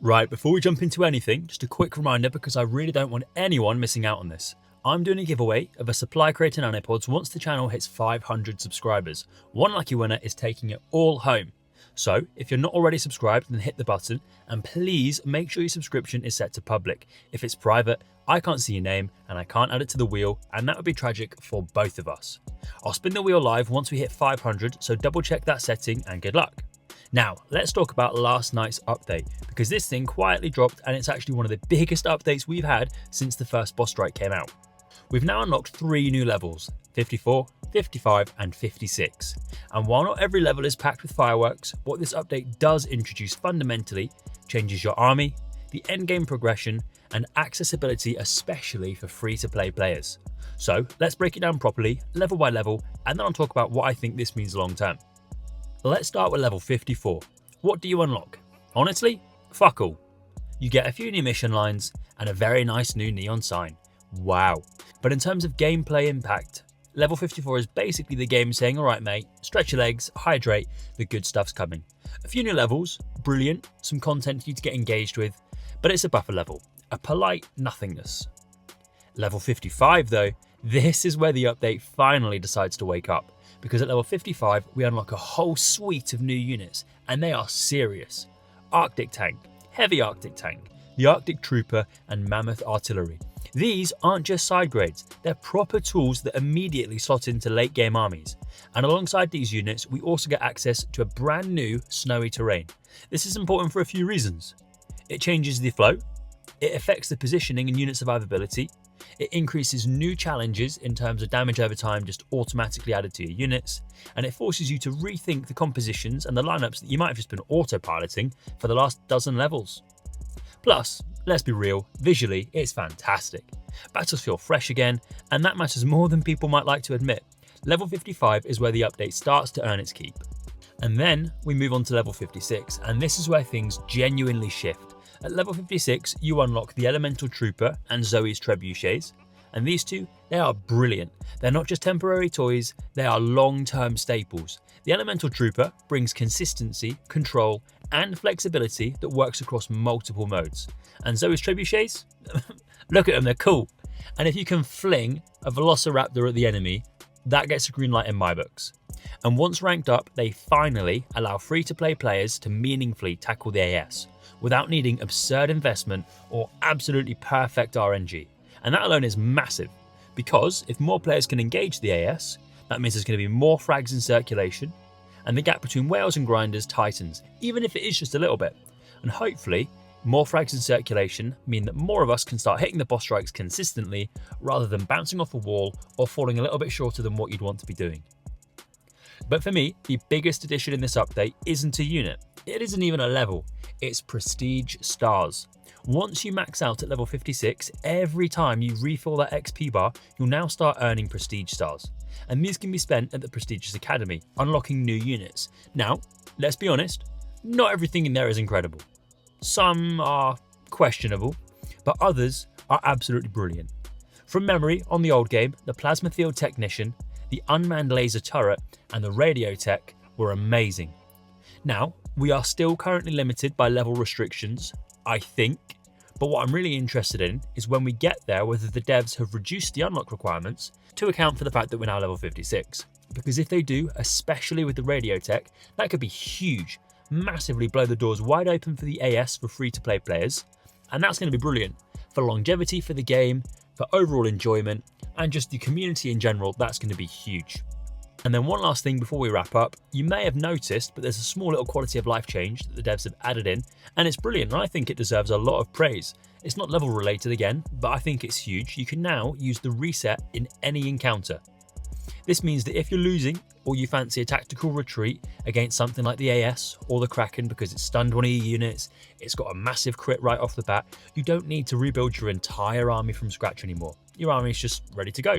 Right, before we jump into anything, just a quick reminder because I really don't want anyone missing out on this. I'm doing a giveaway of a supply crate and nanopods once the channel hits 500 subscribers. One lucky winner is taking it all home. So, if you're not already subscribed, then hit the button and please make sure your subscription is set to public. If it's private, I can't see your name and I can't add it to the wheel, and that would be tragic for both of us. I'll spin the wheel live once we hit 500, so double check that setting and good luck. Now, let's talk about last night's update, because this thing quietly dropped and it's actually one of the biggest updates we've had since the first boss strike came out. We've now unlocked 3 new levels, 54, 55 and 56. And while not every level is packed with fireworks, what this update does introduce fundamentally changes your army, the endgame progression and accessibility, especially for free-to-play players. So let's break it down properly, level by level, and then I'll talk about what I think this means long term. Let's start with level 54. What do you unlock? Honestly, fuck all. You get a few new mission lines and a very nice new neon sign. Wow. But in terms of gameplay impact, level 54 is basically the game saying, alright mate, stretch your legs, hydrate, the good stuff's coming. A few new levels, brilliant, some content for you to get engaged with, but it's a buffer level, a polite nothingness. Level 55 though, this is where the update finally decides to wake up, because at level 55 we unlock a whole suite of new units, and they are serious. Arctic Tank, Heavy Arctic Tank, the Arctic Trooper and Mammoth Artillery. These aren't just side grades, they're proper tools that immediately slot into late game armies. And alongside these units, we also get access to a brand new snowy terrain. This is important for a few reasons. It changes the flow, it affects the positioning and unit survivability, it increases new challenges in terms of damage over time just automatically added to your units, and it forces you to rethink the compositions and the lineups that you might have just been autopiloting for the last dozen levels. Plus, let's be real, visually it's fantastic. Battles feel fresh again, and that matters more than people might like to admit. Level 55 is where the update starts to earn its keep. And then we move on to level 56, and this is where things genuinely shift. At level 56, you unlock the Elemental Trooper and Zoe's Trebuchets, and these two, they are brilliant. They're not just temporary toys, they are long-term staples. The Elemental Trooper brings consistency, control, and flexibility that works across multiple modes. And Zoe's Trebuchets? Look at them, they're cool. And if you can fling a Velociraptor at the enemy, that gets a green light in my books. And once ranked up, they finally allow free-to-play players to meaningfully tackle the AS without needing absurd investment or absolutely perfect RNG. And that alone is massive, because if more players can engage the AS, that means there's going to be more frags in circulation, and the gap between whales and grinders tightens, even if it is just a little bit. And hopefully, more frags in circulation mean that more of us can start hitting the boss strikes consistently rather than bouncing off a wall or falling a little bit shorter than what you'd want to be doing. But for me, the biggest addition in this update isn't a unit. It isn't even a level. It's Prestige Stars. Once you max out at level 56, every time you refill that XP bar, you'll now start earning Prestige Stars. And these can be spent at the Prestigious Academy, unlocking new units. Now, let's be honest, not everything in there is incredible. Some are questionable, but others are absolutely brilliant. From memory, on the old game, the Plasma Field Technician, the Unmanned Laser Turret, and the Radio Tech were amazing. Now, we are still currently limited by level restrictions, I think, but what I'm really interested in is when we get there whether the devs have reduced the unlock requirements to account for the fact that we're now level 56. Because if they do, especially with the Radio Tech, that could be huge, massively blow the doors wide open for the AS for free-to-play players, and that's going to be brilliant for longevity for the game, for overall enjoyment, and just the community in general. That's going to be huge. And then one last thing before we wrap up, you may have noticed, but there's a small little quality of life change that the devs have added in, and it's brilliant, and I think it deserves a lot of praise. It's not level related again, but I think it's huge. You can now use the reset in any encounter. This means that if you're losing, or you fancy a tactical retreat against something like the AS or the Kraken because it's stunned one of your units, it's got a massive crit right off the bat, you don't need to rebuild your entire army from scratch anymore. Your army is just ready to go.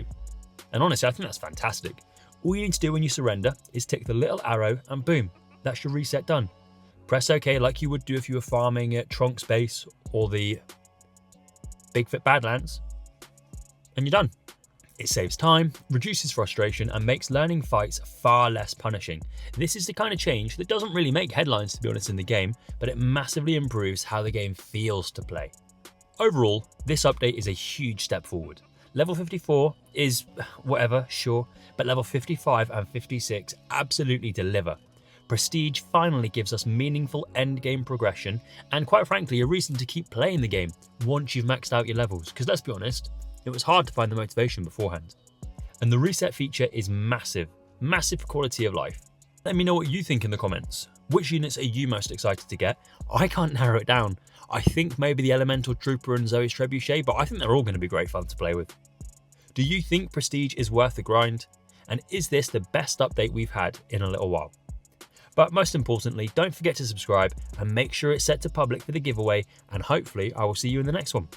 And honestly, I think that's fantastic. All you need to do when you surrender is tick the little arrow and boom, that's your reset done. Press OK like you would do if you were farming at Tronk's base or the Bigfoot Badlands, and you're done. It saves time, reduces frustration, and makes learning fights far less punishing. This is the kind of change that doesn't really make headlines, to be honest, in the game, but it massively improves how the game feels to play. Overall, this update is a huge step forward. Level 54 is whatever, sure, but level 55 and 56 absolutely deliver. Prestige finally gives us meaningful endgame progression and, quite frankly, a reason to keep playing the game once you've maxed out your levels, because let's be honest, it was hard to find the motivation beforehand. And the reset feature is massive for quality of life. Let me know what you think in the comments. Which units are you most excited to get? I can't narrow it down. I think maybe the Elemental Trooper and Zoe's Trebuchet, but I think they're all going to be great fun to play with. Do you think Prestige is worth the grind? And is this the best update we've had in a little while? But most importantly, don't forget to subscribe and make sure it's set to public for the giveaway, and hopefully I will see you in the next one.